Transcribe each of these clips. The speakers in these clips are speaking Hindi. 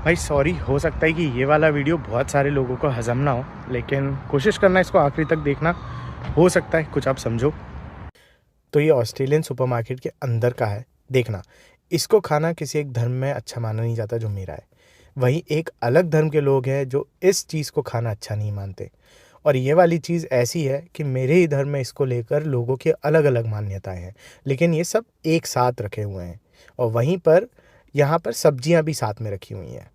भाई सॉरी, हो सकता है कि ये वाला वीडियो बहुत सारे लोगों को हज़म ना हो, लेकिन कोशिश करना इसको आखिरी तक देखना, हो सकता है कुछ आप समझो। तो ये ऑस्ट्रेलियन सुपरमार्केट के अंदर का है। देखना, इसको खाना किसी एक धर्म में अच्छा माना नहीं जाता जो मेरा है। वहीं एक अलग धर्म के लोग हैं जो इस चीज़ को खाना अच्छा नहीं मानते। और ये वाली चीज़ ऐसी है कि मेरे ही धर्म में इसको लेकर लोगों की अलग अलग मान्यताएं हैं, लेकिन ये सब एक साथ रखे हुए हैं। और वहीं पर यहाँ पर सब्जियां भी साथ में रखी हुई हैं।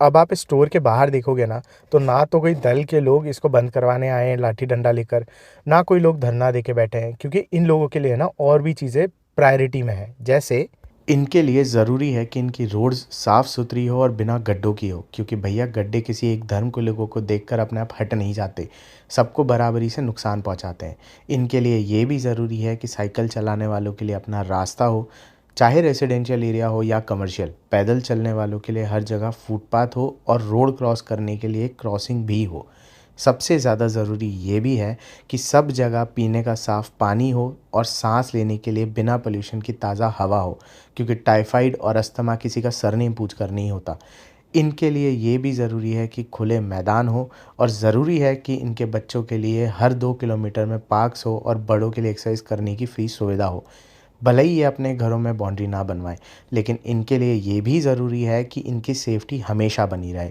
अब आप स्टोर के बाहर देखोगे ना, तो ना तो कोई दल के लोग इसको बंद करवाने आए हैं लाठी डंडा लेकर, ना कोई लोग धरना दे के बैठे हैं, क्योंकि इन लोगों के लिए ना और भी चीज़ें प्रायोरिटी में है। जैसे इनके लिए ज़रूरी है कि इनकी रोड्स साफ़ सुथरी हो और बिना गड्ढों की हो, क्योंकि भैया गड्ढे किसी एक धर्म के लोगों को देखकर अपने आप हट नहीं जाते, सबको बराबरी से नुकसान पहुंचाते हैं। इनके लिए ये भी ज़रूरी है कि साइकिल चलाने वालों के लिए अपना रास्ता हो, चाहे रेजिडेंशियल एरिया हो या कमर्शियल। पैदल चलने वालों के लिए हर जगह फुटपाथ हो और रोड क्रॉस करने के लिए क्रॉसिंग भी हो। सबसे ज़्यादा ज़रूरी ये भी है कि सब जगह पीने का साफ़ पानी हो और सांस लेने के लिए बिना पोल्यूशन की ताज़ा हवा हो, क्योंकि टाइफाइड और अस्थमा किसी का सरनेम पूछ कर नहीं होता। इनके लिए ये भी ज़रूरी है कि खुले मैदान हो, और ज़रूरी है कि इनके बच्चों के लिए हर 2 किलोमीटर में पार्क्स हो और बड़ों के लिए एक्सरसाइज करने की फ्री सुविधा हो। भले ही ये अपने घरों में बाउंड्री ना बनवाएं, लेकिन इनके लिए ये भी ज़रूरी है कि इनकी सेफ्टी हमेशा बनी रहे।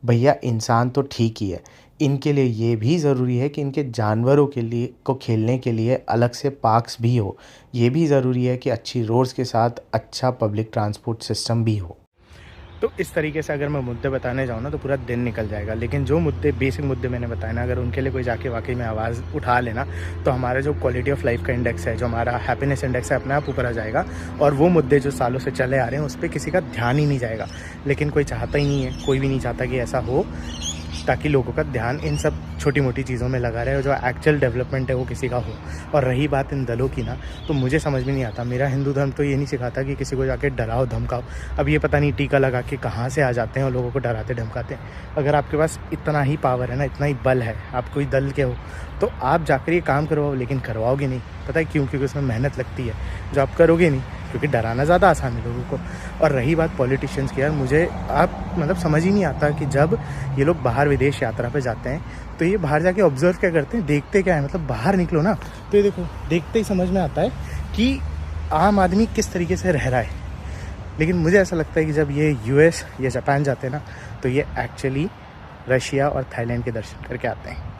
भैया इंसान तो ठीक ही है, इनके लिए ये भी ज़रूरी है कि इनके जानवरों के लिए को खेलने के लिए अलग से पार्क्स भी हो। ये भी ज़रूरी है कि अच्छी रोड्स के साथ अच्छा पब्लिक ट्रांसपोर्ट सिस्टम भी हो। तो इस तरीके से अगर मैं मुद्दे बताने जाऊँ ना तो पूरा दिन निकल जाएगा, लेकिन जो मुद्दे, बेसिक मुद्दे मैंने बताए ना, अगर उनके लिए कोई जाके वाकई में आवाज़ उठा लेना, तो हमारा जो क्वालिटी ऑफ लाइफ का इंडेक्स है, जो हमारा हैप्पीनेस इंडेक्स है, अपने आप ऊपर आ जाएगा। और वो मुद्दे जो सालों से चले आ रहे हैं उस पर किसी का ध्यान ही नहीं जाएगा। लेकिन कोई चाहता ही नहीं है, कोई भी नहीं चाहता कि ऐसा हो, ताकि लोगों का ध्यान इन सब छोटी मोटी चीज़ों में लगा रहे और जो एक्चुअल डेवलपमेंट है वो किसी का हो। और रही बात इन दलों की ना, तो मुझे समझ में नहीं आता। मेरा हिंदू धर्म तो ये नहीं सिखाता कि किसी को जाके डराओ धमकाओ। अब ये पता नहीं टीका लगा के कहाँ से आ जाते हैं और लोगों को डराते धमकाते हैं। अगर आपके पास इतना ही पावर है ना, इतना ही बल है, आप कोई दल के हो, तो आप जाकर ये काम करवाओ, लेकिन करवाओगे नहीं। पता है क्यों? क्योंकि उसमें मेहनत लगती है जो आप करोगे नहीं, क्योंकि डराना ज़्यादा आसान है लोगों को। और रही बात पॉलिटिशियंस की, यार मुझे आप मतलब समझ ही नहीं आता कि जब ये लोग बाहर विदेश यात्रा पे जाते हैं तो ये बाहर जाके ऑब्जर्व क्या करते हैं, देखते क्या है। मतलब बाहर निकलो ना तो ये देखो, देखते ही समझ में आता है कि आम आदमी किस तरीके से रह रहा है। लेकिन मुझे ऐसा लगता है कि जब ये यूएस या जापान जाते हैं ना, तो ये एक्चुअली रशिया और थाईलैंड के दर्शन करके आते हैं।